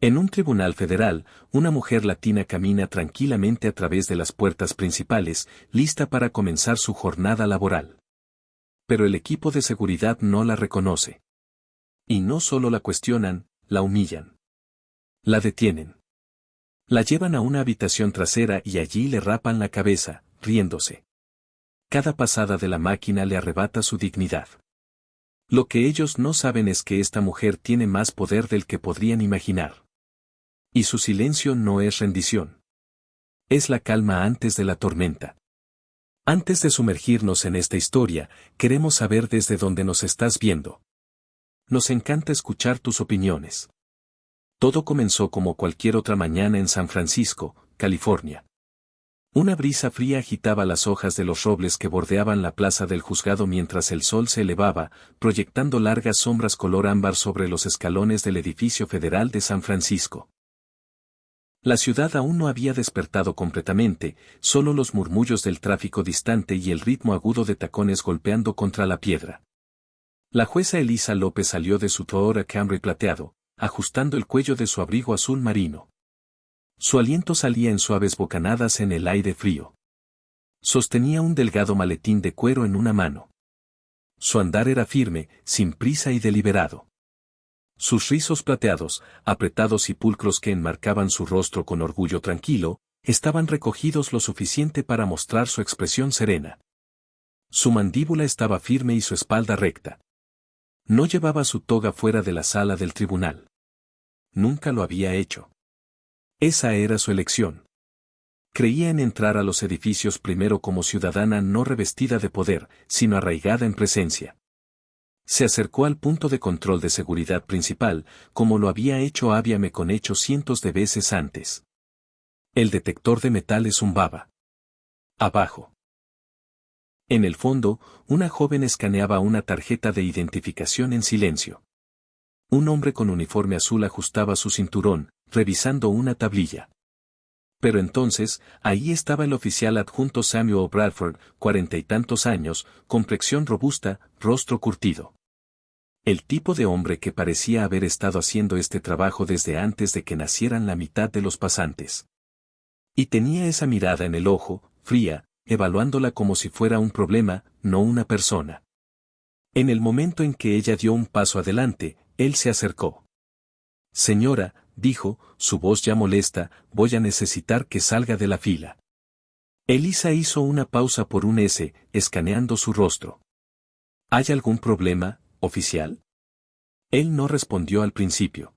En un tribunal federal, una mujer latina camina tranquilamente a través de las puertas principales, lista para comenzar su jornada laboral. Pero el equipo de seguridad no la reconoce. Y no solo la cuestionan, la humillan. La detienen. La llevan a una habitación trasera y allí le rapan la cabeza, riéndose. Cada pasada de la máquina le arrebata su dignidad. Lo que ellos no saben es que esta mujer tiene más poder del que podrían imaginar. Y su silencio no es rendición. Es la calma antes de la tormenta. Antes de sumergirnos en esta historia, queremos saber desde dónde nos estás viendo. Nos encanta escuchar tus opiniones. Todo comenzó como cualquier otra mañana en San Francisco, California. Una brisa fría agitaba las hojas de los robles que bordeaban la plaza del juzgado mientras el sol se elevaba, proyectando largas sombras color ámbar sobre los escalones del edificio federal de San Francisco. La ciudad aún no había despertado completamente, solo los murmullos del tráfico distante y el ritmo agudo de tacones golpeando contra la piedra. La jueza Elisa López salió de su Toyota Camry plateado, ajustando el cuello de su abrigo azul marino. Su aliento salía en suaves bocanadas en el aire frío. Sostenía un delgado maletín de cuero en una mano. Su andar era firme, sin prisa y deliberado. Sus rizos plateados, apretados y pulcros que enmarcaban su rostro con orgullo tranquilo, estaban recogidos lo suficiente para mostrar su expresión serena. Su mandíbula estaba firme y su espalda recta. No llevaba su toga fuera de la sala del tribunal. Nunca lo había hecho. Esa era su elección. Creía en entrar a los edificios primero como ciudadana no revestida de poder, sino arraigada en presencia. Se acercó al punto de control de seguridad principal, como lo había hecho Avia Meconecho cientos de veces antes. El detector de metales zumbaba. Abajo. En el fondo, una joven escaneaba una tarjeta de identificación en silencio. Un hombre con uniforme azul ajustaba su cinturón, revisando una tablilla. Pero entonces, ahí estaba el oficial adjunto Samuel Bradford, 40 y tantos años, complexión robusta, rostro curtido. El tipo de hombre que parecía haber estado haciendo este trabajo desde antes de que nacieran la mitad de los pasantes. Y tenía esa mirada en el ojo, fría, evaluándola como si fuera un problema, no una persona. En el momento en que ella dio un paso adelante, él se acercó. Señora, dijo, su voz ya molesta, voy a necesitar que salga de la fila. Elisa hizo una pausa por un S, escaneando su rostro. ¿Hay algún problema, oficial? Él no respondió al principio.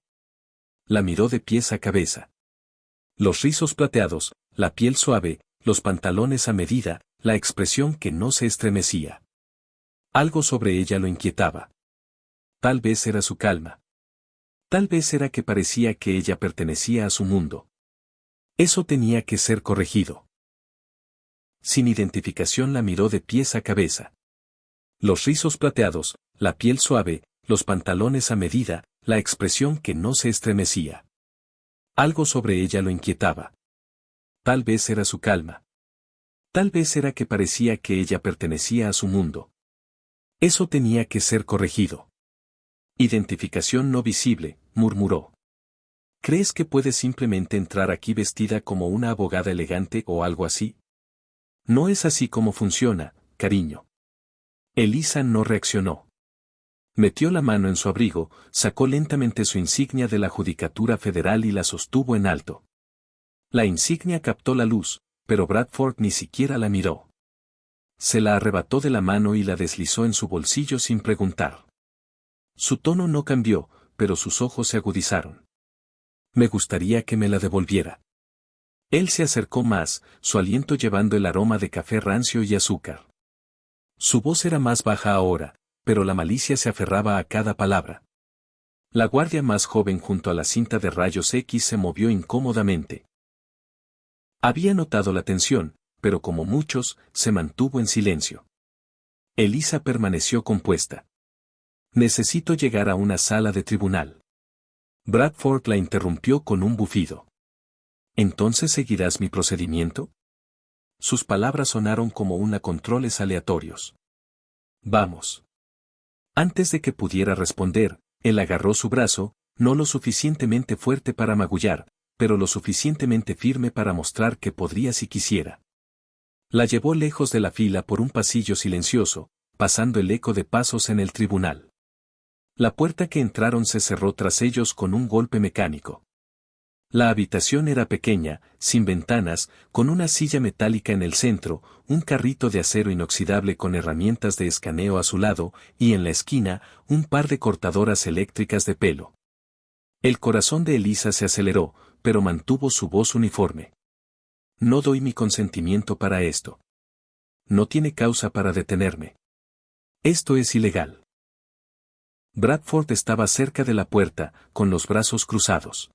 La miró de pies a cabeza. Los rizos plateados, la piel suave, los pantalones a medida, la expresión que no se estremecía. Algo sobre ella lo inquietaba. Tal vez era su calma. Tal vez era que parecía que ella pertenecía a su mundo. Eso tenía que ser corregido. Sin identificación la miró de pies a cabeza. Los rizos plateados, la piel suave, los pantalones a medida, la expresión que no se estremecía. Algo sobre ella lo inquietaba. Tal vez era su calma. Tal vez era que parecía que ella pertenecía a su mundo. Eso tenía que ser corregido. Identificación no visible, murmuró. ¿Crees que puedes simplemente entrar aquí vestida como una abogada elegante o algo así? No es así como funciona, cariño. Elisa no reaccionó. Metió la mano en su abrigo, sacó lentamente su insignia de la Judicatura Federal y la sostuvo en alto. La insignia captó la luz, pero Bradford ni siquiera la miró. Se la arrebató de la mano y la deslizó en su bolsillo sin preguntar. Su tono no cambió, pero sus ojos se agudizaron. Me gustaría que me la devolviera. Él se acercó más, su aliento llevando el aroma de café rancio y azúcar. Su voz era más baja ahora, pero la malicia se aferraba a cada palabra. La guardia más joven junto a la cinta de rayos X se movió incómodamente. Había notado la tensión, pero como muchos, se mantuvo en silencio. Elisa permaneció compuesta. Necesito llegar a una sala de tribunal. Bradford la interrumpió con un bufido. ¿Entonces seguirás mi procedimiento? Sus palabras sonaron como una controles aleatorios. Vamos. Antes de que pudiera responder, él agarró su brazo, No lo suficientemente fuerte para magullar, pero lo suficientemente firme para mostrar que podría si quisiera. La llevó lejos de la fila por un pasillo silencioso, pasando el eco de pasos en el tribunal. La puerta que entraron se cerró tras ellos con un golpe mecánico. La habitación era pequeña, sin ventanas, con una silla metálica en el centro, un carrito de acero inoxidable con herramientas de escaneo a su lado, y en la esquina, un par de cortadoras eléctricas de pelo. El corazón de Elisa se aceleró, pero mantuvo su voz uniforme. No doy mi consentimiento para esto. No tiene causa para detenerme. Esto es ilegal. Bradford estaba cerca de la puerta, con los brazos cruzados.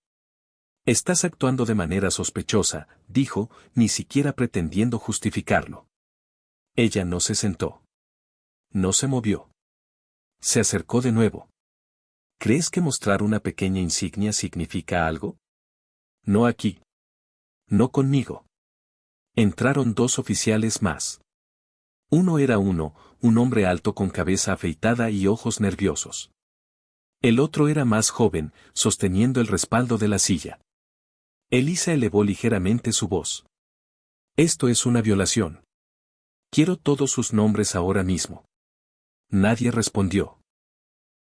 Estás actuando de manera sospechosa, dijo, ni siquiera pretendiendo justificarlo. Ella no se sentó. No se movió. Se acercó de nuevo. ¿Crees que mostrar una pequeña insignia significa algo? No aquí. No conmigo. Entraron dos oficiales más. Uno era un hombre alto con cabeza afeitada y ojos nerviosos. El otro era más joven, sosteniendo el respaldo de la silla. Elisa elevó ligeramente su voz. Esto es una violación. Quiero todos sus nombres ahora mismo. Nadie respondió.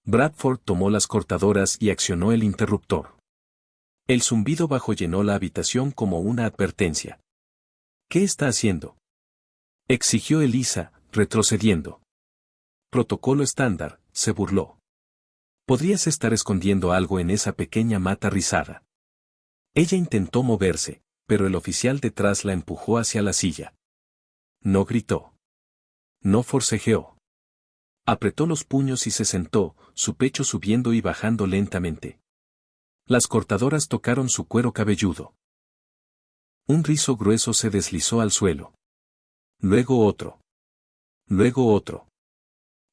Bradford tomó las cortadoras y accionó el interruptor. El zumbido bajo llenó la habitación como una advertencia. ¿Qué está haciendo?, exigió Elisa, retrocediendo. Protocolo estándar, se burló. Podrías estar escondiendo algo en esa pequeña mata rizada. Ella intentó moverse, pero el oficial detrás la empujó hacia la silla. No gritó. No forcejeó. Apretó los puños y se sentó, su pecho subiendo y bajando lentamente. Las cortadoras tocaron su cuero cabelludo. Un rizo grueso se deslizó al suelo. Luego otro. Luego otro.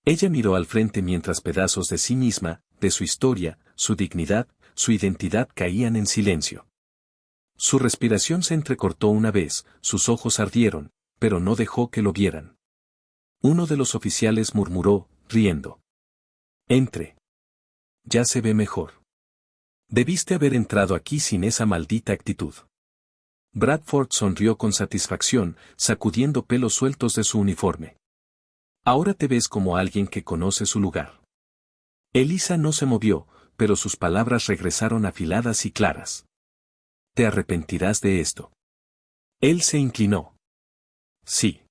Ella miró al frente mientras pedazos de sí misma, de su historia, su dignidad, su identidad caían en silencio. Su respiración se entrecortó una vez, sus ojos ardieron, pero no dejó que lo vieran. Uno de los oficiales murmuró, riendo. Entre. Ya se ve mejor. Debiste haber entrado aquí sin esa maldita actitud. Bradford sonrió con satisfacción, sacudiendo pelos sueltos de su uniforme. Ahora te ves como alguien que conoce su lugar. Elisa no se movió, pero sus palabras regresaron afiladas y claras. Te arrepentirás de esto. Él se inclinó. Sí.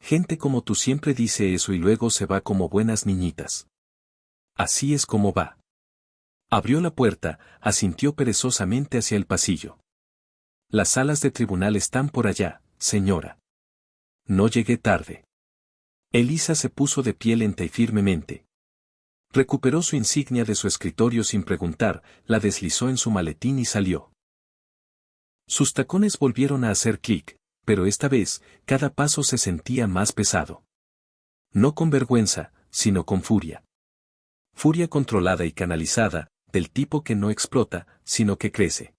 Gente como tú siempre dice eso y luego se va como buenas niñitas. Así es como va. Abrió la puerta, asintió perezosamente hacia el pasillo. Las salas de tribunal están por allá, señora. No llegué tarde. Elisa se puso de pie lenta y firmemente. Recuperó su insignia de su escritorio sin preguntar, la deslizó en su maletín y salió. Sus tacones volvieron a hacer clic, pero esta vez, cada paso se sentía más pesado. No con vergüenza, sino con furia. Furia controlada y canalizada, del tipo que no explota, sino que crece.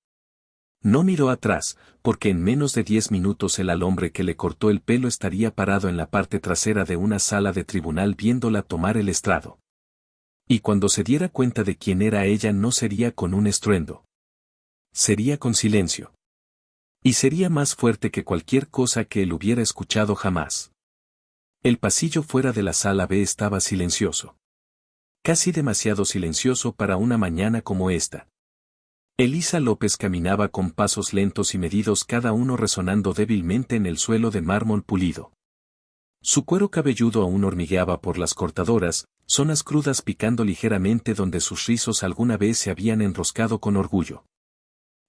No miró atrás, porque en menos de 10 minutos el hombre que le cortó el pelo estaría parado en la parte trasera de una sala de tribunal viéndola tomar el estrado. Y cuando se diera cuenta de quién era ella no sería con un estruendo. Sería con silencio. Y sería más fuerte que cualquier cosa que él hubiera escuchado jamás. El pasillo fuera de la sala B estaba silencioso. Casi demasiado silencioso para una mañana como esta. Elisa López caminaba con pasos lentos y medidos, cada uno resonando débilmente en el suelo de mármol pulido. Su cuero cabelludo aún hormigueaba por las cortadoras, zonas crudas picando ligeramente donde sus rizos alguna vez se habían enroscado con orgullo.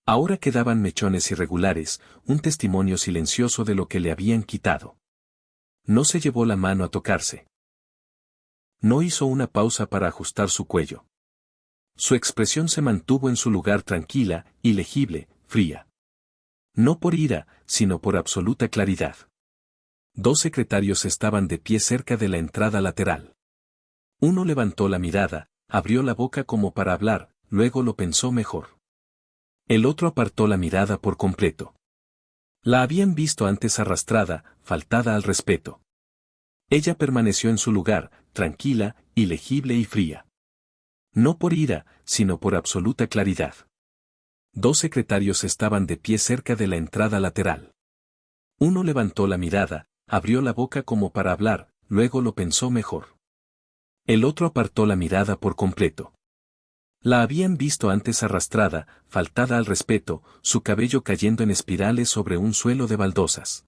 Ahora quedaban mechones irregulares, un testimonio silencioso de lo que le habían quitado. No se llevó la mano a tocarse. No hizo una pausa para ajustar su cuello. Su expresión se mantuvo en su lugar tranquila, ilegible, fría. No por ira, sino por absoluta claridad. Dos secretarios estaban de pie cerca de la entrada lateral. Uno levantó la mirada, abrió la boca como para hablar, luego lo pensó mejor. El otro apartó la mirada por completo. La habían visto antes arrastrada, faltada al respeto. Ella permaneció en su lugar, tranquila, ilegible y fría. No por ira, sino por absoluta claridad. Dos secretarios estaban de pie cerca de la entrada lateral. Uno levantó la mirada, abrió la boca como para hablar, luego lo pensó mejor. El otro apartó la mirada por completo. La habían visto antes arrastrada, faltada al respeto, su cabello cayendo en espirales sobre un suelo de baldosas.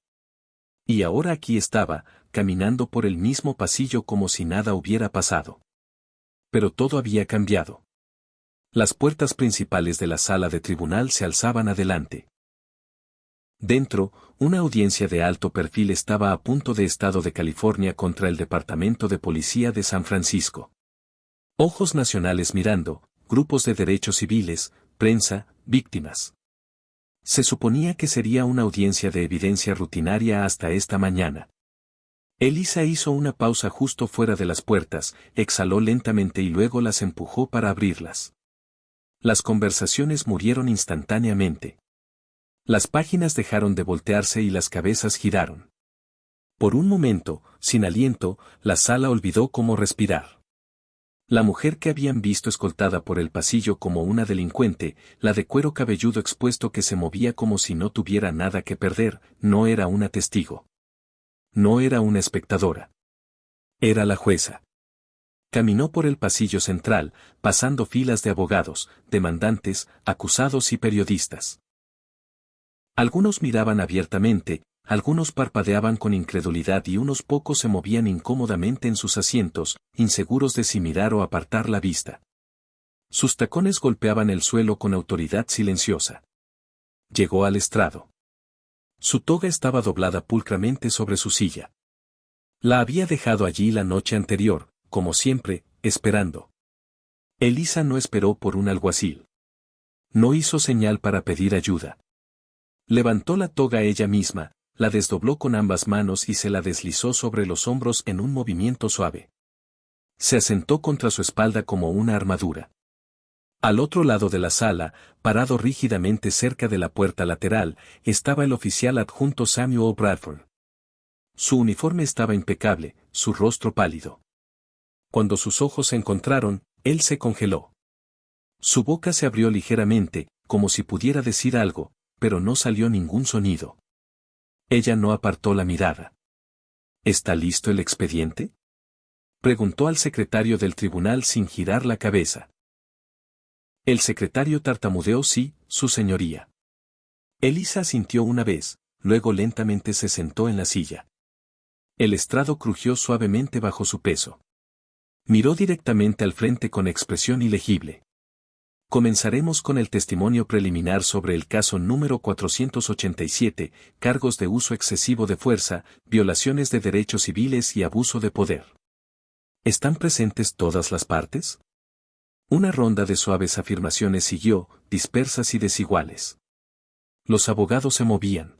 Y ahora aquí estaba, caminando por el mismo pasillo como si nada hubiera pasado. Pero todo había cambiado. Las puertas principales de la sala de tribunal se alzaban adelante. Dentro, una audiencia de alto perfil estaba a punto de Estado de California contra el Departamento de Policía de San Francisco. Ojos nacionales mirando, grupos de derechos civiles, prensa, víctimas. Se suponía que sería una audiencia de evidencia rutinaria hasta esta mañana. Elisa hizo una pausa justo fuera de las puertas, exhaló lentamente y luego las empujó para abrirlas. Las conversaciones murieron instantáneamente. Las páginas dejaron de voltearse y las cabezas giraron. Por un momento, sin aliento, la sala olvidó cómo respirar. La mujer que habían visto escoltada por el pasillo como una delincuente, la de cuero cabelludo expuesto que se movía como si no tuviera nada que perder, no era una testigo. No era una espectadora. Era la jueza. Caminó por el pasillo central, pasando filas de abogados, demandantes, acusados y periodistas. Algunos miraban abiertamente, algunos parpadeaban con incredulidad y unos pocos se movían incómodamente en sus asientos, inseguros de si mirar o apartar la vista. Sus tacones golpeaban el suelo con autoridad silenciosa. Llegó al estrado. Su toga estaba doblada pulcramente sobre su silla. La había dejado allí la noche anterior, como siempre, esperando. Elisa no esperó por un alguacil. No hizo señal para pedir ayuda. Levantó la toga ella misma, la desdobló con ambas manos y se la deslizó sobre los hombros en un movimiento suave. Se asentó contra su espalda como una armadura. Al otro lado de la sala, parado rígidamente cerca de la puerta lateral, estaba el oficial adjunto Samuel Bradford. Su uniforme estaba impecable, su rostro pálido. Cuando sus ojos se encontraron, él se congeló. Su boca se abrió ligeramente, como si pudiera decir algo, pero no salió ningún sonido. Ella no apartó la mirada. ¿Está listo el expediente?, preguntó al secretario del tribunal sin girar la cabeza. El secretario tartamudeó: sí, su señoría. Elisa asintió una vez, luego lentamente se sentó en la silla. El estrado crujió suavemente bajo su peso. Miró directamente al frente con expresión ilegible. Comenzaremos con el testimonio preliminar sobre el caso número 487, cargos de uso excesivo de fuerza, violaciones de derechos civiles y abuso de poder. ¿Están presentes todas las partes? Una ronda de suaves afirmaciones siguió, dispersas y desiguales. Los abogados se movían.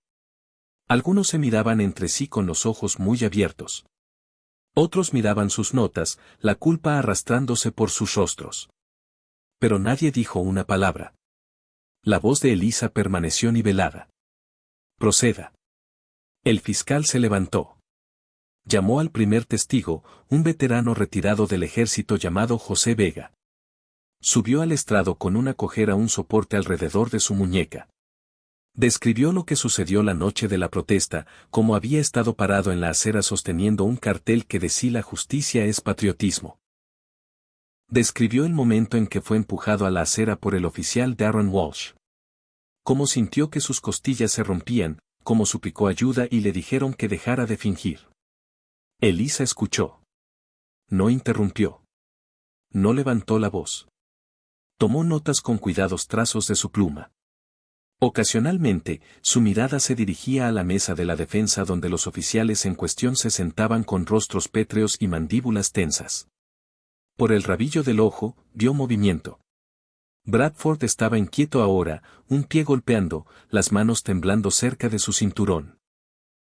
Algunos se miraban entre sí con los ojos muy abiertos. Otros miraban sus notas, la culpa arrastrándose por sus rostros. Pero nadie dijo una palabra. La voz de Elisa permaneció nivelada. Proceda. El fiscal se levantó. Llamó al primer testigo, un veterano retirado del ejército llamado José Vega. Subió al estrado con una cojera, un soporte alrededor de su muñeca. Describió lo que sucedió la noche de la protesta, como había estado parado en la acera sosteniendo un cartel que decía: la justicia es patriotismo. Describió el momento en que fue empujado a la acera por el oficial Darren Walsh. Cómo sintió que sus costillas se rompían, cómo suplicó ayuda y le dijeron que dejara de fingir. Elisa escuchó. No interrumpió. No levantó la voz. Tomó notas con cuidados trazos de su pluma. Ocasionalmente, su mirada se dirigía a la mesa de la defensa donde los oficiales en cuestión se sentaban con rostros pétreos y mandíbulas tensas. Por el rabillo del ojo, vio movimiento. Bradford estaba inquieto ahora, un pie golpeando, las manos temblando cerca de su cinturón.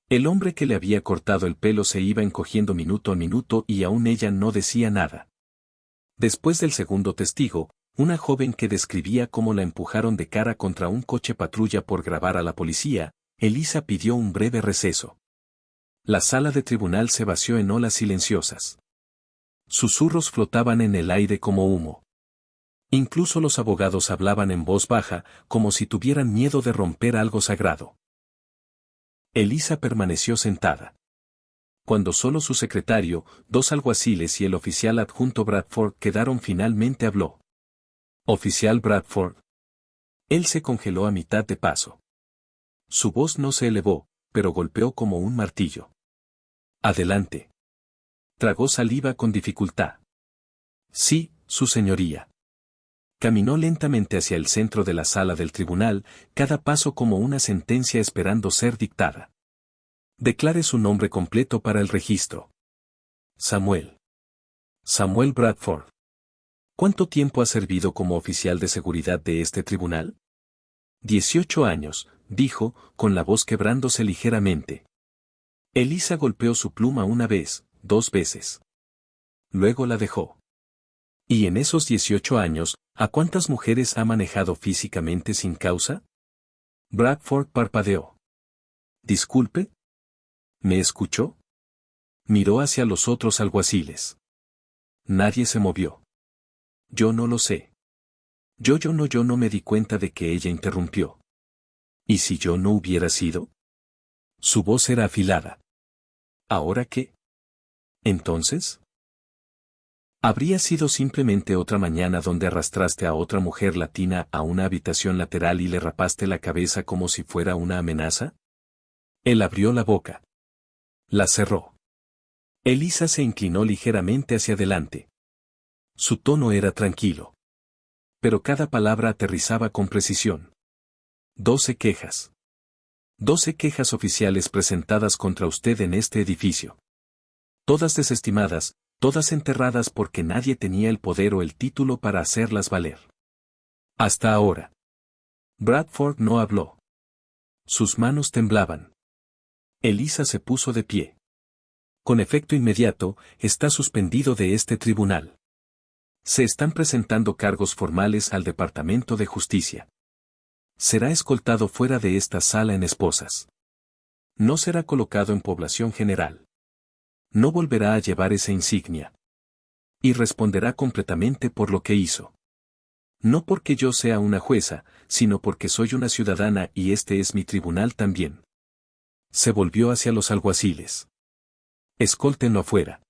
El hombre que le había cortado el pelo se iba encogiendo minuto a minuto y aún ella no decía nada. Después del segundo testigo, una joven que describía cómo la empujaron de cara contra un coche patrulla por grabar a la policía, Elisa pidió un breve receso. La sala de tribunal se vació en olas silenciosas. Susurros flotaban en el aire como humo. Incluso los abogados hablaban en voz baja, como si tuvieran miedo de romper algo sagrado. Elisa permaneció sentada. Cuando solo su secretario, dos alguaciles y el oficial adjunto Bradford quedaron, finalmente habló. «Oficial Bradford». Él se congeló a mitad de paso. Su voz no se elevó, pero golpeó como un martillo. «Adelante». Tragó saliva con dificultad. «Sí, su señoría». Caminó lentamente hacia el centro de la sala del tribunal, cada paso como una sentencia esperando ser dictada. «Declare su nombre completo para el registro». «Samuel. Samuel Bradford». «¿Cuánto tiempo ha servido como oficial de seguridad de este tribunal?» 18 años, dijo, con la voz quebrándose ligeramente. Elisa golpeó su pluma una vez, 2 veces. Luego la dejó. ¿Y en esos 18 años, a cuántas mujeres ha manejado físicamente sin causa? Bradford parpadeó. «Disculpe». ¿Me escuchó? Miró hacia los otros alguaciles. Nadie se movió. «Yo no lo sé». Yo no me di cuenta de que ella interrumpió. ¿Y si yo no hubiera sido? Su voz era afilada. ¿Ahora qué? ¿Entonces? ¿Habría sido simplemente otra mañana donde arrastraste a otra mujer latina a una habitación lateral y le rapaste la cabeza como si fuera una amenaza? Él abrió la boca. La cerró. Elisa se inclinó ligeramente hacia adelante. Su tono era tranquilo. Pero cada palabra aterrizaba con precisión. 12 quejas. 12 quejas oficiales presentadas contra usted en este edificio. Todas desestimadas, todas enterradas porque nadie tenía el poder o el título para hacerlas valer. Hasta ahora. Bradford no habló. Sus manos temblaban. Elisa se puso de pie. Con efecto inmediato, está suspendido de este tribunal. Se están presentando cargos formales al Departamento de Justicia. Será escoltado fuera de esta sala en esposas. No será colocado en población general. No volverá a llevar esa insignia. Y responderá completamente por lo que hizo. No porque yo sea una jueza, sino porque soy una ciudadana y este es mi tribunal también. Se volvió hacia los alguaciles. Escóltenlo afuera.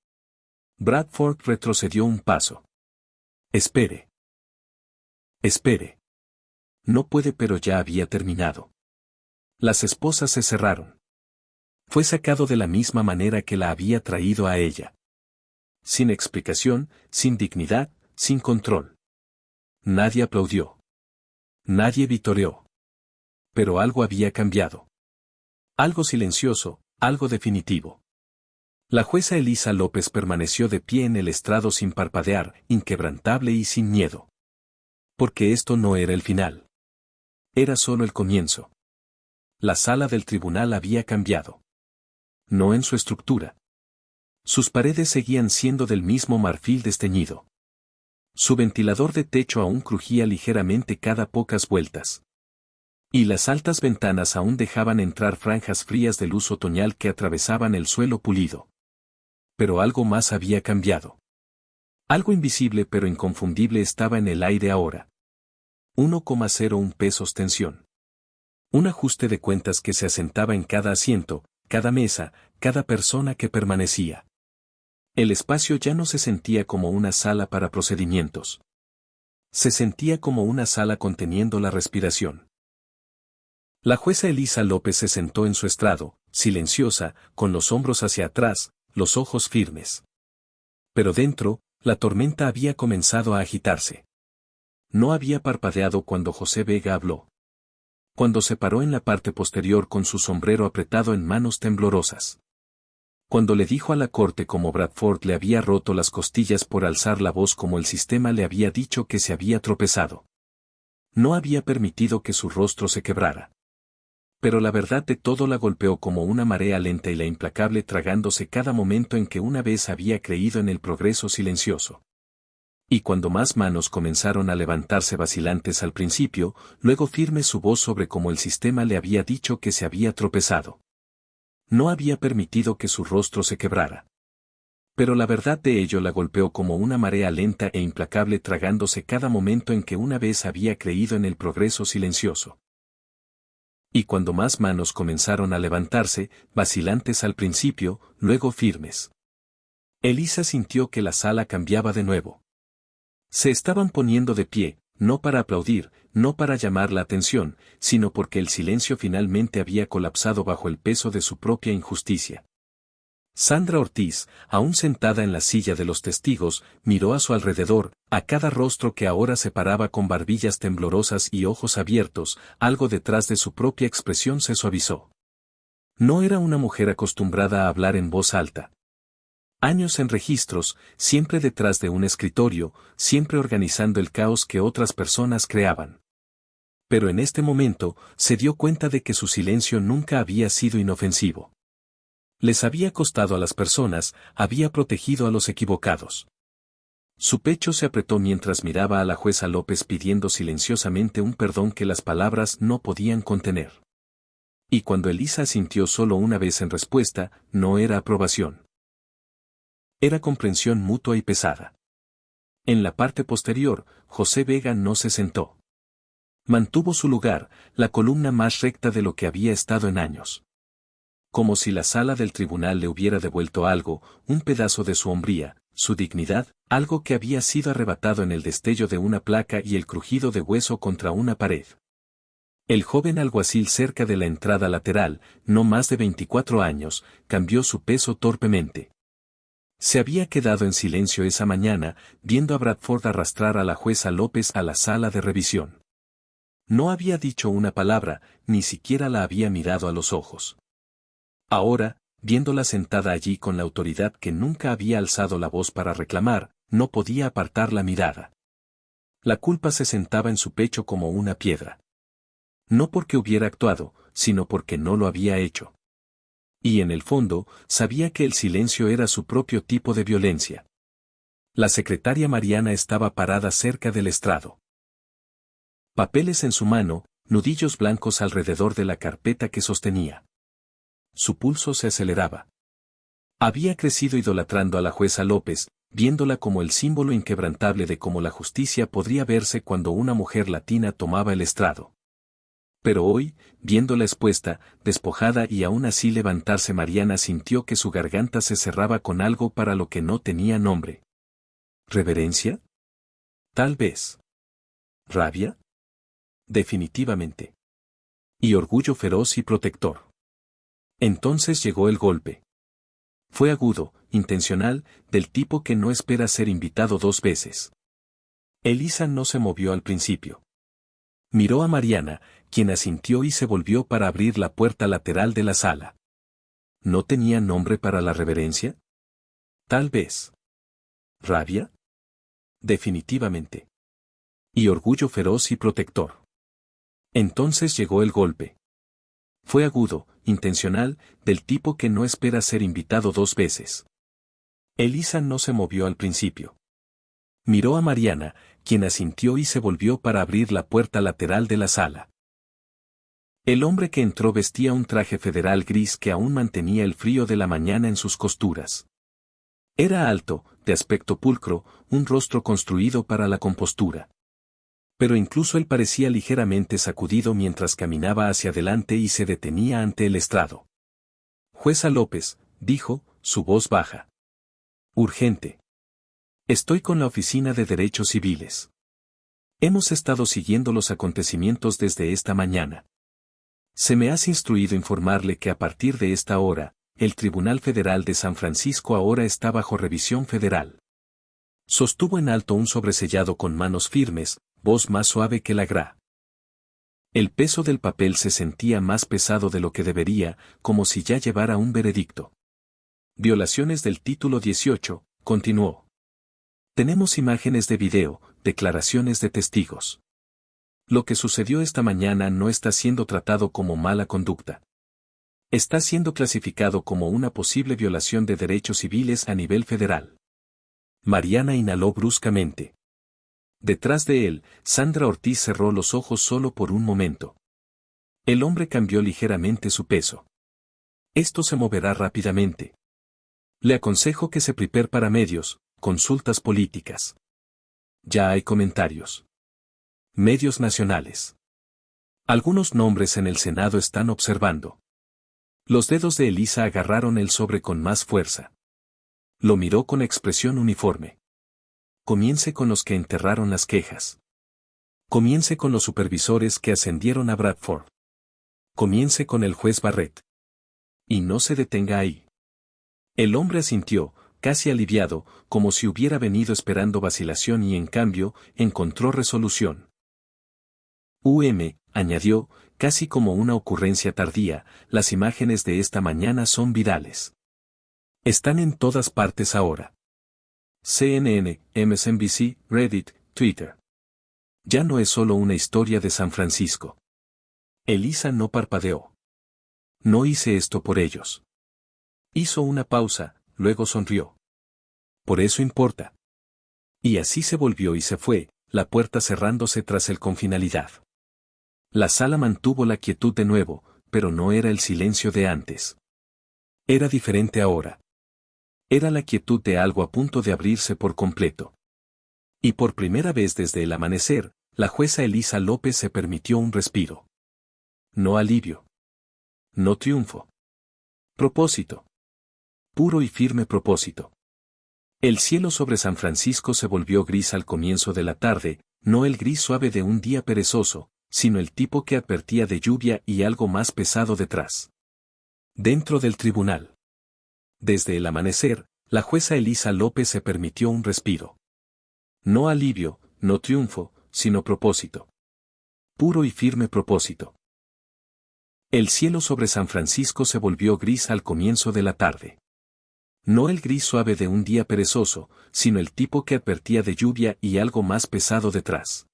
Bradford retrocedió un paso. Espere. Espere. No puede, pero ya había terminado. Las esposas se cerraron. Fue sacado de la misma manera que la había traído a ella. Sin explicación, sin dignidad, sin control. Nadie aplaudió. Nadie vitoreó. Pero algo había cambiado. Algo silencioso, algo definitivo. La jueza Elisa López permaneció de pie en el estrado sin parpadear, inquebrantable y sin miedo. Porque esto no era el final. Era solo el comienzo. La sala del tribunal había cambiado. No en su estructura. Sus paredes seguían siendo del mismo marfil desteñido. Su ventilador de techo aún crujía ligeramente cada pocas vueltas. Y las altas ventanas aún dejaban entrar franjas frías de luz otoñal que atravesaban el suelo pulido. Pero algo más había cambiado. Algo invisible pero inconfundible estaba en el aire ahora. 1,01 pesos tensión. Un ajuste de cuentas que se asentaba en cada asiento, cada mesa, cada persona que permanecía. El espacio ya no se sentía como una sala para procedimientos. Se sentía como una sala conteniendo la respiración. La jueza Elisa López se sentó en su estrado, silenciosa, con los hombros hacia atrás, los ojos firmes. Pero dentro, la tormenta había comenzado a agitarse. No había parpadeado cuando José Vega habló. Cuando se paró en la parte posterior con su sombrero apretado en manos temblorosas. Cuando le dijo a la corte cómo Bradford le había roto las costillas por alzar la voz como el sistema le había dicho que se había tropezado. No había permitido que su rostro se quebrara. Pero la verdad de todo la golpeó como una marea lenta y la implacable tragándose cada momento en que una vez había creído en el progreso silencioso. Y cuando más manos comenzaron a levantarse vacilantes al principio, luego firme su voz sobre cómo el sistema le había dicho que se había tropezado. No había permitido que su rostro se quebrara. Pero la verdad de ello la golpeó como una marea lenta e implacable tragándose cada momento en que una vez había creído en el progreso silencioso. Y cuando más manos comenzaron a levantarse, vacilantes al principio, luego firmes. Elisa sintió que la sala cambiaba de nuevo. Se estaban poniendo de pie, no para aplaudir, no para llamar la atención, sino porque el silencio finalmente había colapsado bajo el peso de su propia injusticia. Sandra Ortiz, aún sentada en la silla de los testigos, miró a su alrededor, a cada rostro que ahora se paraba con barbillas temblorosas y ojos abiertos, algo detrás de su propia expresión se suavizó. No era una mujer acostumbrada a hablar en voz alta. Años en registros, siempre detrás de un escritorio, siempre organizando el caos que otras personas creaban. Pero en este momento, se dio cuenta de que su silencio nunca había sido inofensivo. Les había costado a las personas, había protegido a los equivocados. Su pecho se apretó mientras miraba a la jueza López pidiendo silenciosamente un perdón que las palabras no podían contener. Y cuando Elisa sintió solo una vez en respuesta, no era aprobación. Era comprensión mutua y pesada. En la parte posterior, José Vega no se sentó. Mantuvo su lugar, la columna más recta de lo que había estado en años. Como si la sala del tribunal le hubiera devuelto algo, un pedazo de su hombría, su dignidad, algo que había sido arrebatado en el destello de una placa y el crujido de hueso contra una pared. El joven alguacil cerca de la entrada lateral, no más de 24 años, cambió su peso torpemente. Se había quedado en silencio esa mañana, viendo a Bradford arrastrar a la jueza López a la sala de revisión. No había dicho una palabra, ni siquiera la había mirado a los ojos. Ahora, viéndola sentada allí con la autoridad que nunca había alzado la voz para reclamar, no podía apartar la mirada. La culpa se sentaba en su pecho como una piedra. No porque hubiera actuado, sino porque no lo había hecho. Y en el fondo, sabía que el silencio era su propio tipo de violencia. La secretaria Mariana estaba parada cerca del estrado. Papeles en su mano, nudillos blancos alrededor de la carpeta que sostenía. Su pulso se aceleraba. Había crecido idolatrando a la jueza López, viéndola como el símbolo inquebrantable de cómo la justicia podría verse cuando una mujer latina tomaba el estrado. Pero hoy, viéndola expuesta, despojada y aún así levantarse, Mariana sintió que su garganta se cerraba con algo para lo que no tenía nombre. ¿Reverencia? Tal vez. ¿Rabia? Definitivamente. Y orgullo feroz y protector. Entonces llegó el golpe. Fue agudo, intencional, del tipo que no espera ser invitado dos veces. Elisa no se movió al principio. Miró a Mariana, quien asintió y se volvió para abrir la puerta lateral de la sala. ¿No tenía nombre para la reverencia? Tal vez. ¿Rabia? Definitivamente. Y orgullo feroz y protector. Entonces llegó el golpe. Fue agudo, intencional, del tipo que no espera ser invitado dos veces. Elisa no se movió al principio. Miró a Mariana, quien asintió y se volvió para abrir la puerta lateral de la sala. El hombre que entró vestía un traje federal gris que aún mantenía el frío de la mañana en sus costuras. Era alto, de aspecto pulcro, un rostro construido para la compostura. Pero incluso él parecía ligeramente sacudido mientras caminaba hacia adelante y se detenía ante el estrado. Jueza López, dijo, su voz baja. Urgente. Estoy con la Oficina de Derechos Civiles. Hemos estado siguiendo los acontecimientos desde esta mañana. Se me ha instruido informarle que a partir de esta hora, el Tribunal Federal de San Francisco ahora está bajo revisión federal. Sostuvo en alto un sobresellado con manos firmes, voz más suave que la gra. El peso del papel se sentía más pesado de lo que debería, como si ya llevara un veredicto. Violaciones del título 18, continuó. Tenemos imágenes de video, declaraciones de testigos. Lo que sucedió esta mañana no está siendo tratado como mala conducta. Está siendo clasificado como una posible violación de derechos civiles a nivel federal. Mariana inhaló bruscamente. Detrás de él, Sandra Ortiz cerró los ojos solo por un momento. El hombre cambió ligeramente su peso. Esto se moverá rápidamente. Le aconsejo que se prepare para medios, consultas políticas. Ya hay comentarios. Medios nacionales. Algunos nombres en el Senado están observando. Los dedos de Elisa agarraron el sobre con más fuerza. Lo miró con expresión uniforme. Comience con los que enterraron las quejas. Comience con los supervisores que ascendieron a Bradford. Comience con el juez Barrett. Y no se detenga ahí. El hombre asintió, casi aliviado, como si hubiera venido esperando vacilación y en cambio, encontró resolución. Añadió, casi como una ocurrencia tardía, las imágenes de esta mañana son virales. Están en todas partes ahora. CNN, MSNBC, Reddit, Twitter. Ya no es solo una historia de San Francisco. Elisa no parpadeó. No hice esto por ellos. Hizo una pausa, luego sonrió. Por eso importa. Y así se volvió y se fue, la puerta cerrándose tras él con finalidad. La sala mantuvo la quietud de nuevo, pero no era el silencio de antes. Era diferente ahora. Era la quietud de algo a punto de abrirse por completo. Y por primera vez desde el amanecer, la jueza Elisa López se permitió un respiro. No alivio. No triunfo. Propósito. Puro y firme propósito. El cielo sobre San Francisco se volvió gris al comienzo de la tarde, no el gris suave de un día perezoso, sino el tipo que advertía de lluvia y algo más pesado detrás. Dentro del tribunal. Desde el amanecer, la jueza Elisa López se permitió un respiro. No alivio, no triunfo, sino propósito. Puro y firme propósito. El cielo sobre San Francisco se volvió gris al comienzo de la tarde. No el gris suave de un día perezoso, sino el tipo que advertía de lluvia y algo más pesado detrás.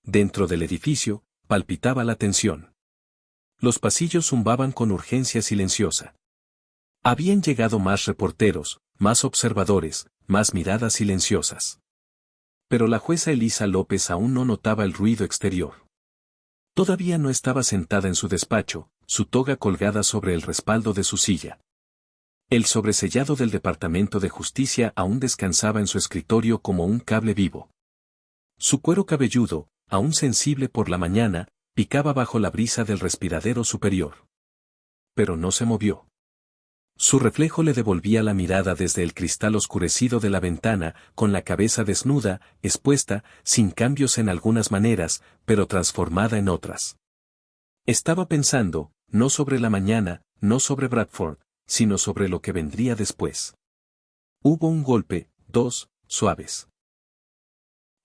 Dentro del edificio, palpitaba la tensión. Los pasillos zumbaban con urgencia silenciosa. Habían llegado más reporteros, más observadores, más miradas silenciosas. Pero la jueza Elisa López aún no notaba el ruido exterior. Todavía no estaba sentada en su despacho, su toga colgada sobre el respaldo de su silla. El sobresellado del Departamento de Justicia aún descansaba en su escritorio como un cable vivo. Su cuero cabelludo, aún sensible por la mañana, picaba bajo la brisa del respiradero superior. Pero no se movió. Su reflejo le devolvía la mirada desde el cristal oscurecido de la ventana, con la cabeza desnuda, expuesta, sin cambios en algunas maneras, pero transformada en otras. Estaba pensando, no sobre la mañana, no sobre Bradford, sino sobre lo que vendría después. Hubo un golpe, dos, suaves.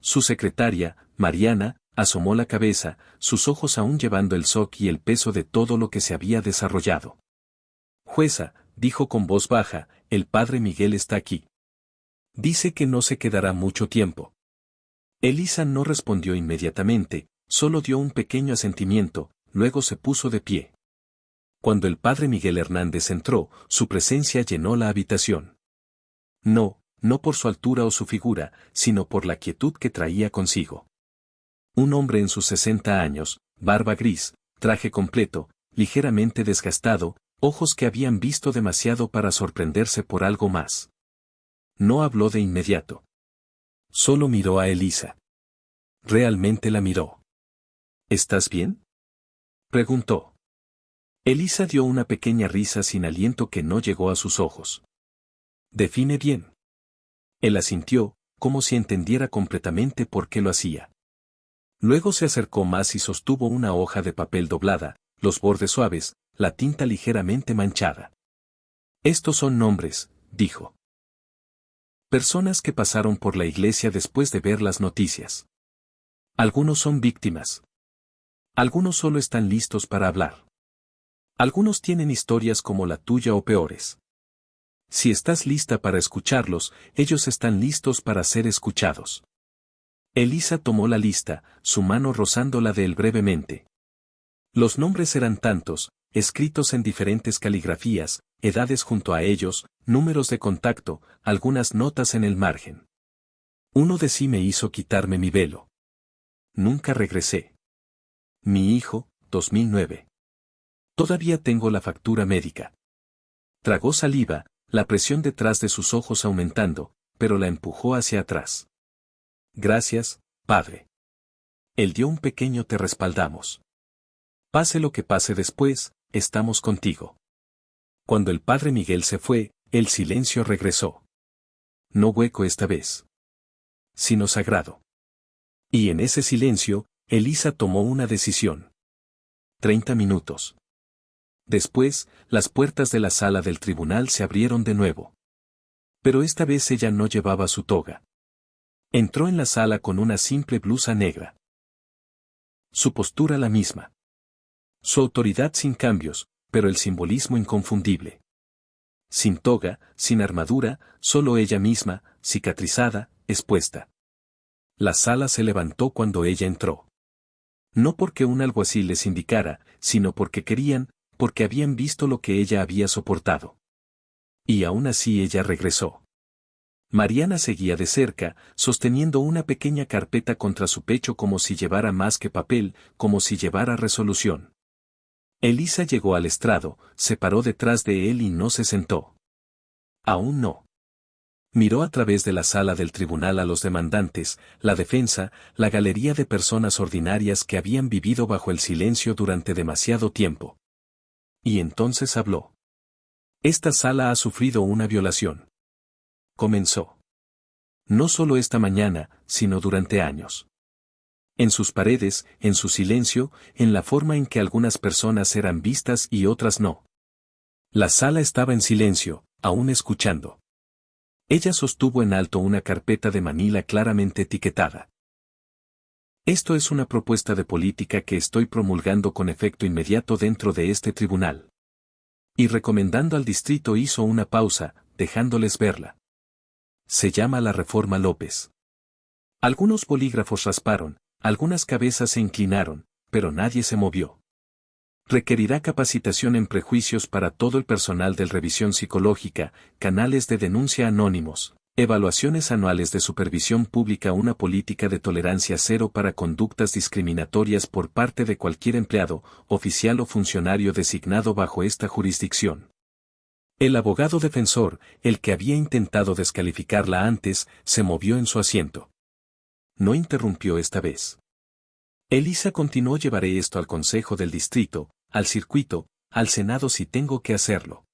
Su secretaria, Mariana, asomó la cabeza, sus ojos aún llevando el shock y el peso de todo lo que se había desarrollado. Jueza, dijo con voz baja, el padre Miguel está aquí. Dice que no se quedará mucho tiempo. Elisa no respondió inmediatamente, solo dio un pequeño asentimiento, luego se puso de pie. Cuando el padre Miguel Hernández entró, su presencia llenó la habitación. No por su altura o su figura, sino por la quietud que traía consigo. Un hombre en sus 60 años, barba gris, traje completo, ligeramente desgastado, ojos que habían visto demasiado para sorprenderse por algo más. No habló de inmediato. Solo miró a Elisa. Realmente la miró. ¿Estás bien?, preguntó. Elisa dio una pequeña risa sin aliento que no llegó a sus ojos. Define bien. Él asintió, como si entendiera completamente por qué lo hacía. Luego se acercó más y sostuvo una hoja de papel doblada, los bordes suaves, la tinta ligeramente manchada. Estos son nombres, dijo. Personas que pasaron por la iglesia después de ver las noticias. Algunos son víctimas. Algunos solo están listos para hablar. Algunos tienen historias como la tuya o peores. Si estás lista para escucharlos, ellos están listos para ser escuchados. Elisa tomó la lista, su mano rozándola de él brevemente. Los nombres eran tantos, escritos en diferentes caligrafías, edades junto a ellos, números de contacto, algunas notas en el margen. Uno de sí me hizo quitarme mi velo. Nunca regresé. Mi hijo, 2009. Todavía tengo la factura médica. Tragó saliva, la presión detrás de sus ojos aumentando, pero la empujó hacia atrás. Gracias, padre. Él dio un pequeño te respaldamos. Pase lo que pase después, estamos contigo. Cuando el padre Miguel se fue, el silencio regresó. No hueco esta vez, sino sagrado. Y en ese silencio, Elisa tomó una decisión. 30 minutos. Después, las puertas de la sala del tribunal se abrieron de nuevo. Pero esta vez ella no llevaba su toga. Entró en la sala con una simple blusa negra. Su postura la misma. Su autoridad sin cambios, pero el simbolismo inconfundible. Sin toga, sin armadura, solo ella misma, cicatrizada, expuesta. La sala se levantó cuando ella entró. No porque un alguacil les indicara, sino porque querían, porque habían visto lo que ella había soportado. Y aún así ella regresó. Mariana seguía de cerca, sosteniendo una pequeña carpeta contra su pecho como si llevara más que papel, como si llevara resolución. Elisa llegó al estrado, se paró detrás de él y no se sentó. Aún no. Miró a través de la sala del tribunal a los demandantes, la defensa, la galería de personas ordinarias que habían vivido bajo el silencio durante demasiado tiempo. Y entonces habló. Esta sala ha sufrido una violación. Comenzó. No solo esta mañana, sino durante años. En sus paredes, en su silencio, en la forma en que algunas personas eran vistas y otras no. La sala estaba en silencio, aún escuchando. Ella sostuvo en alto una carpeta de manila claramente etiquetada. Esto es una propuesta de política que estoy promulgando con efecto inmediato dentro de este tribunal. Y recomendando al distrito hizo una pausa, dejándoles verla. Se llama la Reforma López. Algunos bolígrafos rasparon, algunas cabezas se inclinaron, pero nadie se movió. Requerirá capacitación en prejuicios para todo el personal de revisión psicológica, canales de denuncia anónimos, evaluaciones anuales de supervisión pública, una política de tolerancia cero para conductas discriminatorias por parte de cualquier empleado, oficial o funcionario designado bajo esta jurisdicción. El abogado defensor, el que había intentado descalificarla antes, se movió en su asiento. No interrumpió esta vez. Elisa continuó: llevaré esto al Consejo del Distrito, al circuito, al Senado si tengo que hacerlo.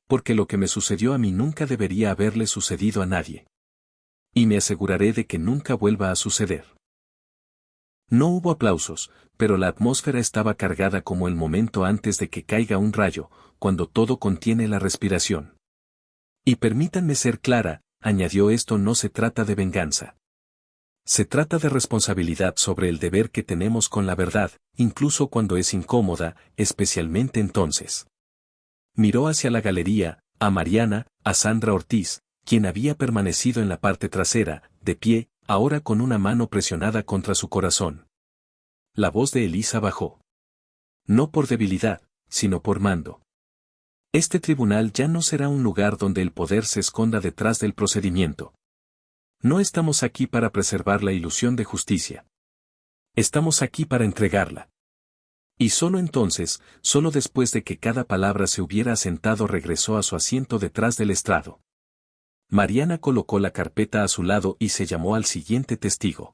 Porque lo que me sucedió a mí nunca debería haberle sucedido a nadie. Y me aseguraré de que nunca vuelva a suceder. No hubo aplausos, pero la atmósfera estaba cargada como el momento antes de que caiga un rayo, cuando todo contiene la respiración. Y permítanme ser clara, añadió: esto no se trata de venganza. Se trata de responsabilidad sobre el deber que tenemos con la verdad, incluso cuando es incómoda, especialmente entonces. Miró hacia la galería, a Mariana, a Sandra Ortiz, quien había permanecido en la parte trasera, de pie, ahora con una mano presionada contra su corazón. La voz de Elisa bajó. No por debilidad, sino por mando. Este tribunal ya no será un lugar donde el poder se esconda detrás del procedimiento. No estamos aquí para preservar la ilusión de justicia. Estamos aquí para entregarla. Y solo entonces, solo después de que cada palabra se hubiera asentado, regresó a su asiento detrás del estrado. Mariana colocó la carpeta a su lado y se llamó al siguiente testigo.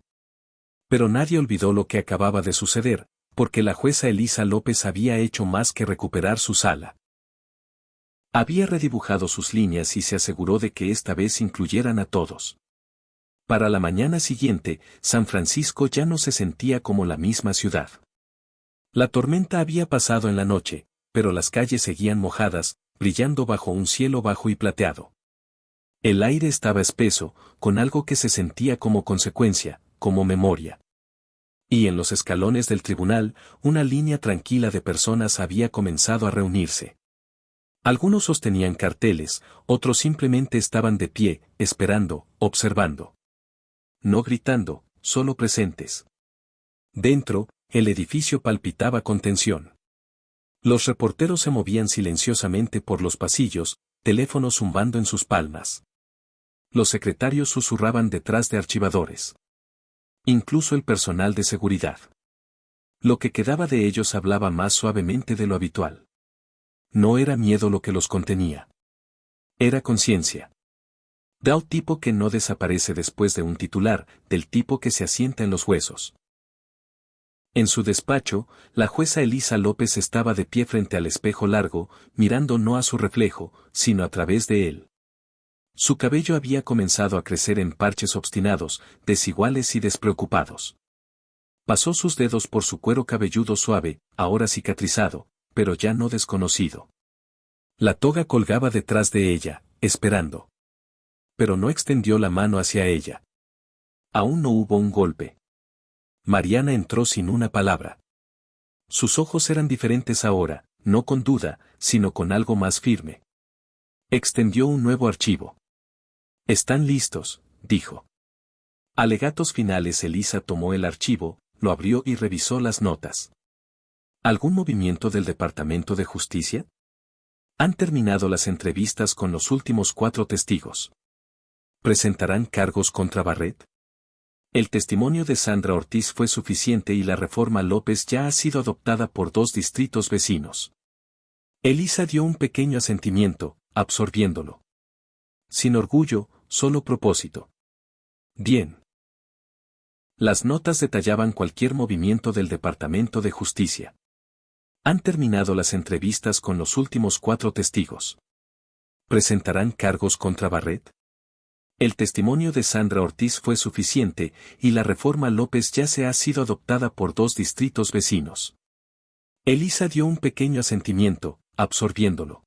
Pero nadie olvidó lo que acababa de suceder, porque la jueza Elisa López había hecho más que recuperar su sala. Había redibujado sus líneas y se aseguró de que esta vez incluyeran a todos. Para la mañana siguiente, San Francisco ya no se sentía como la misma ciudad. La tormenta había pasado en la noche, pero las calles seguían mojadas, brillando bajo un cielo bajo y plateado. El aire estaba espeso, con algo que se sentía como consecuencia, como memoria. Y en los escalones del tribunal, una línea tranquila de personas había comenzado a reunirse. Algunos sostenían carteles, otros simplemente estaban de pie, esperando, observando. No gritando, solo presentes. Dentro, el edificio palpitaba con tensión. Los reporteros se movían silenciosamente por los pasillos, teléfonos zumbando en sus palmas. Los secretarios susurraban detrás de archivadores. Incluso el personal de seguridad. Lo que quedaba de ellos hablaba más suavemente de lo habitual. No era miedo lo que los contenía. Era conciencia. Da un tipo que no desaparece después de un titular, del tipo que se asienta en los huesos. En su despacho, la jueza Elisa López estaba de pie frente al espejo largo, mirando no a su reflejo, sino a través de él. Su cabello había comenzado a crecer en parches obstinados, desiguales y despreocupados. Pasó sus dedos por su cuero cabelludo suave, ahora cicatrizado, pero ya no desconocido. La toga colgaba detrás de ella, esperando. Pero no extendió la mano hacia ella. Aún no hubo un golpe. Mariana entró sin una palabra. Sus ojos eran diferentes ahora, no con duda, sino con algo más firme. Extendió un nuevo archivo. «Están listos», dijo. Alegatos finales. Elisa tomó el archivo, lo abrió y revisó las notas. ¿Algún movimiento del Departamento de Justicia? Han terminado las entrevistas con los últimos 4 testigos. ¿Presentarán cargos contra Barrett? El testimonio de Sandra Ortiz fue suficiente y la reforma López ya ha sido adoptada por 2 distritos vecinos. Elisa dio un pequeño asentimiento, absorbiéndolo. Sin orgullo, solo propósito. Bien. Las notas detallaban cualquier movimiento del Departamento de Justicia. Han terminado las entrevistas con los últimos 4 testigos. ¿Presentarán cargos contra Barrett? El testimonio de Sandra Ortiz fue suficiente y la reforma López ya se ha sido adoptada por 2 distritos vecinos. Elisa dio un pequeño asentimiento, absorbiéndolo.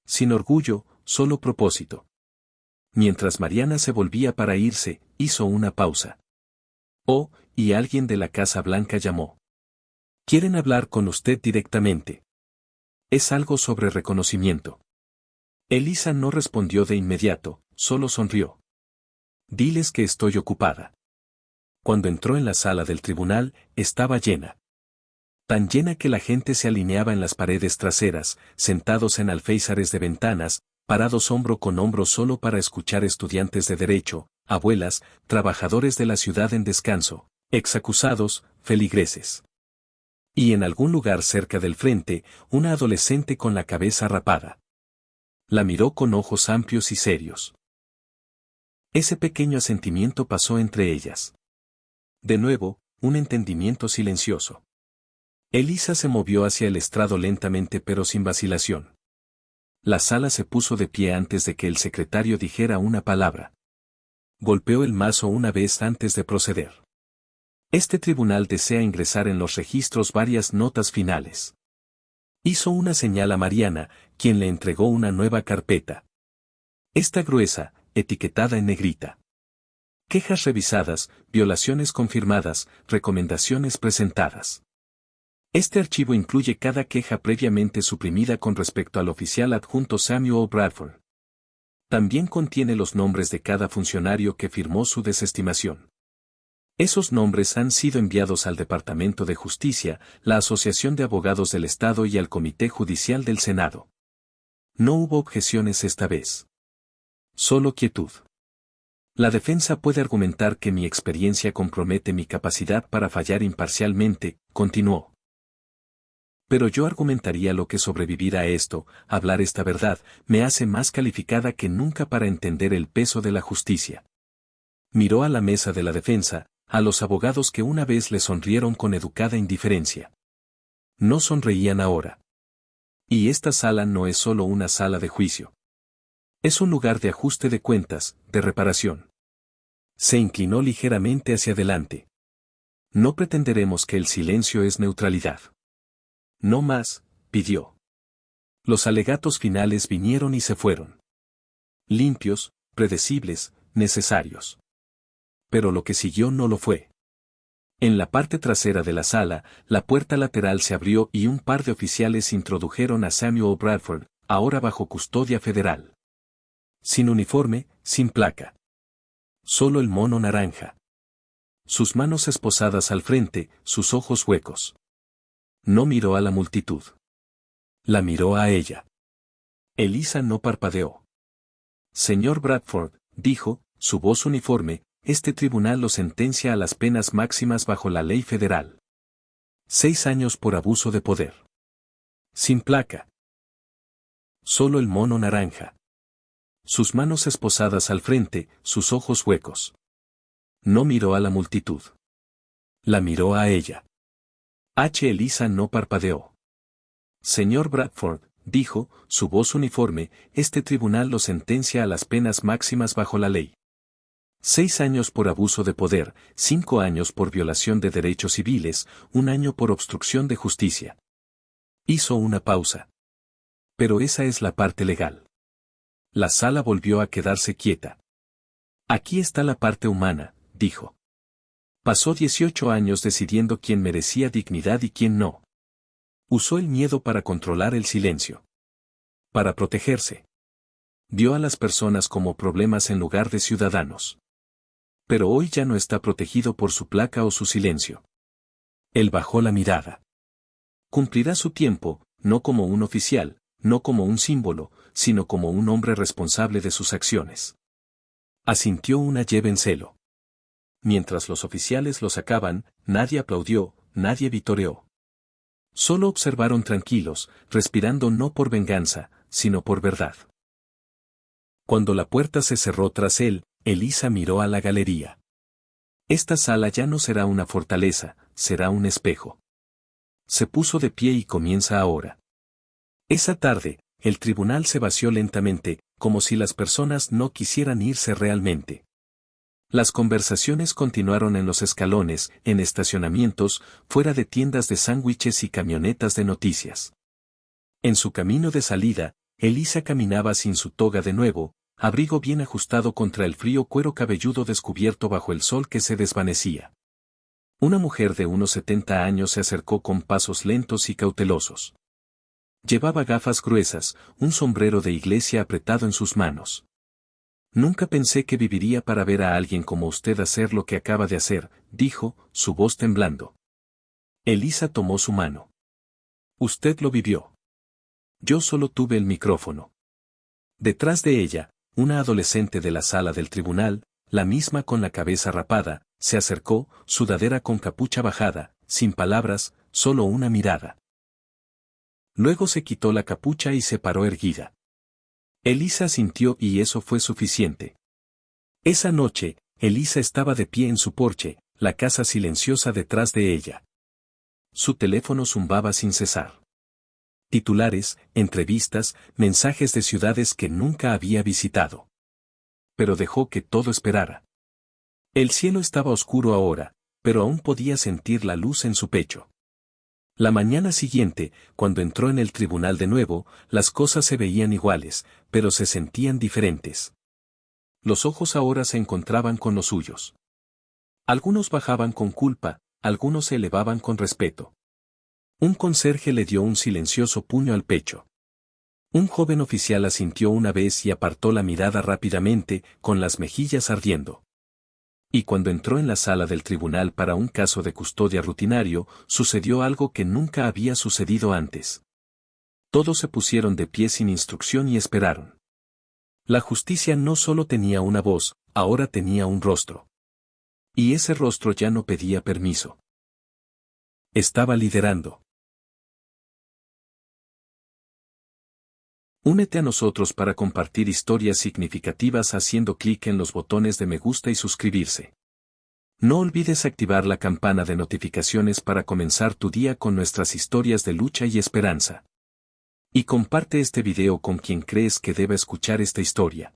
Sin orgullo, solo propósito. Mientras Mariana se volvía para irse, hizo una pausa. Oh, y alguien de la Casa Blanca llamó. Quieren hablar con usted directamente. Es algo sobre reconocimiento. Elisa no respondió de inmediato, solo sonrió. Diles que estoy ocupada. Cuando entró en la sala del tribunal, estaba llena. Tan llena que la gente se alineaba en las paredes traseras, sentados en alféizares de ventanas, parados hombro con hombro solo para escuchar estudiantes de derecho, abuelas, trabajadores de la ciudad en descanso, exacusados, feligreses. Y en algún lugar cerca del frente, una adolescente con la cabeza rapada. La miró con ojos amplios y serios. Ese pequeño asentimiento pasó entre ellas. De nuevo, un entendimiento silencioso. Elisa se movió hacia el estrado lentamente pero sin vacilación. La sala se puso de pie antes de que el secretario dijera una palabra. Golpeó el mazo una vez antes de proceder. Este tribunal desea ingresar en los registros varias notas finales. Hizo una señal a Mariana, quien le entregó una nueva carpeta. Esta gruesa, etiquetada en negrita. Quejas revisadas, violaciones confirmadas, recomendaciones presentadas. Este archivo incluye cada queja previamente suprimida con respecto al oficial adjunto Samuel Bradford. También contiene los nombres de cada funcionario que firmó su desestimación. Esos nombres han sido enviados al Departamento de Justicia, la Asociación de Abogados del Estado y al Comité Judicial del Senado. No hubo objeciones esta vez. Solo quietud. La defensa puede argumentar que mi experiencia compromete mi capacidad para fallar imparcialmente, continuó. Pero yo argumentaría lo que sobrevivir a esto, hablar esta verdad, me hace más calificada que nunca para entender el peso de la justicia. Miró a la mesa de la defensa, a los abogados que una vez le sonrieron con educada indiferencia. No sonreían ahora. Y esta sala no es solo una sala de juicio. Es un lugar de ajuste de cuentas, de reparación. Se inclinó ligeramente hacia adelante. No pretenderemos que el silencio es neutralidad. No más, pidió. Los alegatos finales vinieron y se fueron. Limpios, predecibles, necesarios. Pero lo que siguió no lo fue. En la parte trasera de la sala, la puerta lateral se abrió y un par de oficiales introdujeron a Samuel Bradford, ahora bajo custodia federal. Sin uniforme, sin placa. Solo el mono naranja. Sus manos esposadas al frente, sus ojos huecos. No miró a la multitud. La miró a ella. Elisa no parpadeó. Señor Bradford, dijo, su voz uniforme, este tribunal lo sentencia a las penas máximas bajo la ley federal. 6 años por abuso de poder. Sin placa. Solo el mono naranja. Sus manos esposadas al frente, sus ojos huecos. No miró a la multitud. La miró a ella. Elisa no parpadeó. Señor Bradford, dijo, su voz uniforme, este tribunal lo sentencia a las penas máximas bajo la ley. 6 años por abuso de poder, 5 años por violación de derechos civiles, 1 año por obstrucción de justicia. Hizo una pausa. Pero esa es la parte legal. La sala volvió a quedarse quieta. Aquí está la parte humana, dijo. Pasó 18 años decidiendo quién merecía dignidad y quién no. Usó el miedo para controlar el silencio. Para protegerse. Vio a las personas como problemas en lugar de ciudadanos. Pero hoy ya no está protegido por su placa o su silencio. Él bajó la mirada. Cumplirá su tiempo, no como un oficial, no como un símbolo, sino como un hombre responsable de sus acciones. Asintió una lleve en celo. Mientras los oficiales lo sacaban, nadie aplaudió, nadie vitoreó. Solo observaron tranquilos, respirando no por venganza, sino por verdad. Cuando la puerta se cerró tras él, Elisa miró a la galería. Esta sala ya no será una fortaleza, será un espejo. Se puso de pie y comienza ahora. Esa tarde, el tribunal se vació lentamente, como si las personas no quisieran irse realmente. Las conversaciones continuaron en los escalones, en estacionamientos, fuera de tiendas de sándwiches y camionetas de noticias. En su camino de salida, Elisa caminaba sin su toga de nuevo, abrigo bien ajustado contra el frío cuero cabelludo descubierto bajo el sol que se desvanecía. Una mujer de unos 70 años se acercó con pasos lentos y cautelosos. Llevaba gafas gruesas, un sombrero de iglesia apretado en sus manos. Nunca pensé que viviría para ver a alguien como usted hacer lo que acaba de hacer, dijo, su voz temblando. Elisa tomó su mano. Usted lo vivió. Yo solo tuve el micrófono. Detrás de ella, una adolescente de la sala del tribunal, la misma con la cabeza rapada, se acercó, sudadera con capucha bajada, sin palabras, solo una mirada. Luego se quitó la capucha y se paró erguida. Elisa asintió y eso fue suficiente. Esa noche, Elisa estaba de pie en su porche, la casa silenciosa detrás de ella. Su teléfono zumbaba sin cesar. Titulares, entrevistas, mensajes de ciudades que nunca había visitado. Pero dejó que todo esperara. El cielo estaba oscuro ahora, pero aún podía sentir la luz en su pecho. La mañana siguiente, cuando entró en el tribunal de nuevo, las cosas se veían iguales, pero se sentían diferentes. Los ojos ahora se encontraban con los suyos. Algunos bajaban con culpa, algunos se elevaban con respeto. Un conserje le dio un silencioso puño al pecho. Un joven oficial asintió una vez y apartó la mirada rápidamente, con las mejillas ardiendo. Y cuando entró en la sala del tribunal para un caso de custodia rutinario, sucedió algo que nunca había sucedido antes. Todos se pusieron de pie sin instrucción y esperaron. La justicia no solo tenía una voz, ahora tenía un rostro. Y ese rostro ya no pedía permiso. Estaba liderando. Únete a nosotros para compartir historias significativas haciendo clic en los botones de me gusta y suscribirse. No olvides activar la campana de notificaciones para comenzar tu día con nuestras historias de lucha y esperanza. Y comparte este video con quien crees que deba escuchar esta historia.